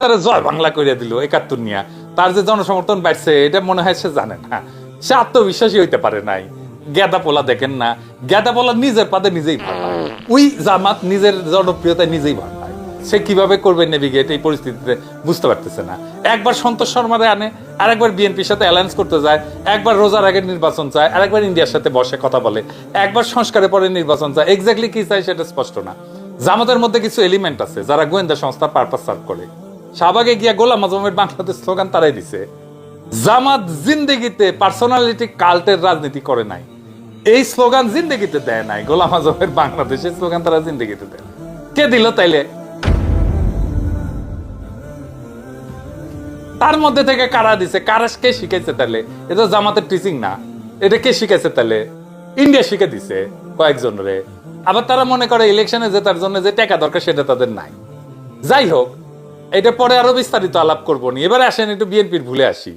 তারা জয় বাংলা করে দিল ৭১ নিয়া, তার যে জনসমর্থন বাড়ছে এটা মনে হয় সে জানে না, সে আত্মবিশ্বাসী হইতে পারে নাই। গেদা পোলা দেখেন না, গেদা পোলা নিজের পাদে নিজেই ভয় পায়। ওই জামাত নিজের জনপ্রিয়তায় নিজেই ভয় পায়। সে কিভাবে করবে নেভিগেট এই পরিস্থিতিতে বুঝতে পারতেছে না। একবার সন্তোষ শর্মারে আনে, আরেকবার বিএনপির সাথে অ্যালায়েন্স করতে যায়, একবার রোজার আগে নির্বাচন চায়, আরেকবার ইন্ডিয়ার সাথে বসে কথা বলে, একবার সংস্কারে পরে নির্বাচন চায়। এক্স্যাক্টলি কি চাই সেটা স্পষ্ট না। জামাতের মধ্যে কিছু এলিমেন্ট আছে যারা গোয়েন্দা সংস্থার পারপাস সার্ভ করে। শাহবাগে গিয়া গোলাম আজমের বাংলাদেশ স্লোগান তারাই দিছে। জামাত জিন্দেগিতে পার্সোনালিটি কাল্টের রাজনীতি করে নাই, এই স্লোগান জিন্দেগিতে দেয় নাই। গোলাম আজমের বাংলাদেশের স্লোগান তারা জিন্দেগিতে দেয়। কে দিল তাইলে? তার মধ্যে থেকে কারা দিছে, কারা কে শিখাইছে তাহলে? এটা জামাতের টিচিং না, এটা কে শিখাইছে তাহলে? ইন্ডিয়া শিখে দিছে কয়েকজন রে। আবার তারা মনে করে ইলেকশনে জেতার জন্য যে টাকা দরকার সেটা তাদের নাই। যাই হোক, এটা পরে আরো বিস্তারিত আলাপ করবো নি। এবারে আসেন একটু বিএনপির ভুলে আসি।